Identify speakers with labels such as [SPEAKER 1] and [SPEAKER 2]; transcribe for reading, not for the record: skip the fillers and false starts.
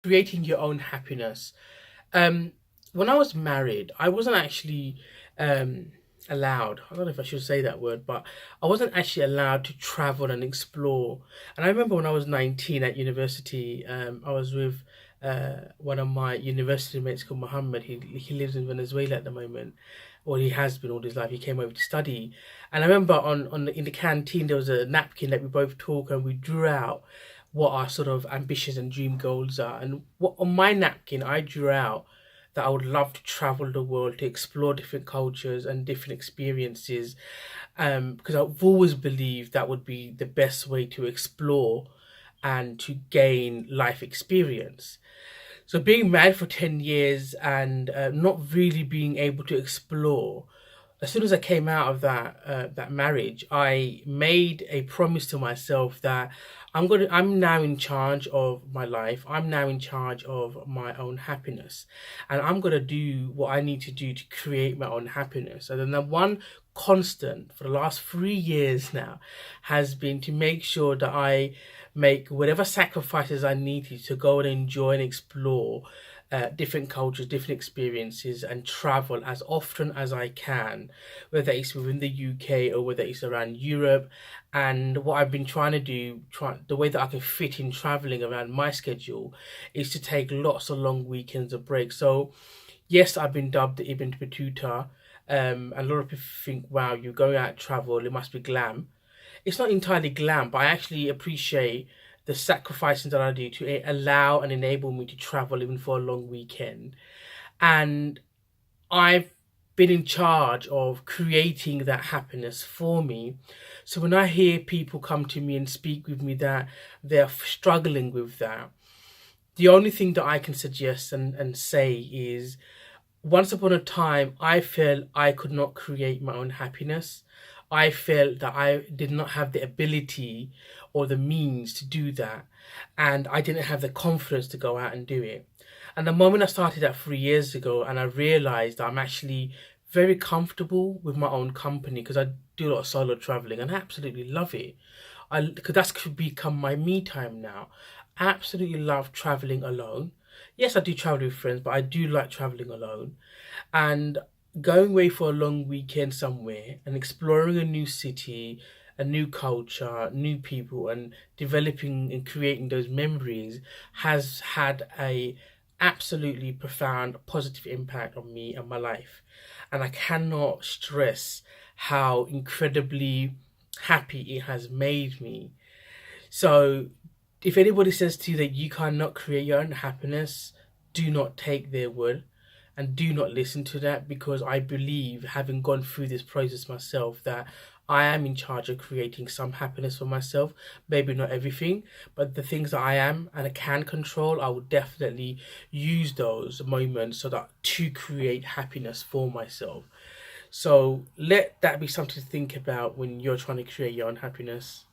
[SPEAKER 1] Creating your own happiness. Um, when I was married, I wasn't actually um, allowed. I don't know if I should say that word, but I wasn't actually allowed to travel and explore. And I remember when I was 19 at university, I was with one of my university mates called Mohammed. He lives in Venezuela at the moment, or he has been all his life. He came over to study, and I remember in the canteen there was a napkin that we both took and we drew out what our sort of ambitions and dream goals are. And what on my napkin I drew out that I would love to travel the world to explore different cultures and different experiences. Because I've always believed that would be the best way to explore and to gain life experience. So being married for 10 years and not really being able to explore, as soon as I came out of that marriage, I made a promise to myself that I'm now in charge of my life. I'm now in charge of my own happiness, and I'm gonna do what I need to do to create my own happiness. And then the one constant for the last 3 years now has been to make sure that I make whatever sacrifices I needed to go and enjoy and explore different cultures, different experiences, and travel as often as I can, whether it's within the UK or whether it's around Europe. And what I've been trying to do, the way that I can fit in traveling around my schedule, is to take lots of long weekends of break. So, yes, I've been dubbed the Ibn Battuta. And a lot of people think, wow, you're going out to travel, it must be glam. It's not entirely glam, but I actually appreciate the sacrifices that I do to allow and enable me to travel even for a long weekend. And I've been in charge of creating that happiness for me. So when I hear people come to me and speak with me that they're struggling with that, the only thing that I can suggest and say is once upon a time, I felt I could not create my own happiness. I felt that I did not have the ability or the means to do that. And I didn't have the confidence to go out and do it. And the moment I started that 3 years ago, and I realized that I'm actually very comfortable with my own company because I do a lot of solo traveling and I absolutely love it. Because that's could become my me time now. I absolutely love traveling alone. Yes, I do travel with friends, but I do like traveling alone. And going away for a long weekend somewhere and exploring a new city, a new culture, new people, and developing and creating those memories has had a absolutely profound positive impact on me and my life. And I cannot stress how incredibly happy it has made me. So if anybody says to you that you cannot create your own happiness, do not take their word and do not listen to that, because I believe, having gone through this process myself, that I am in charge of creating some happiness for myself. Maybe not everything, but the things that I am and I can control, I will definitely use those moments so that to create happiness for myself. So let that be something to think about when you're trying to create your own happiness.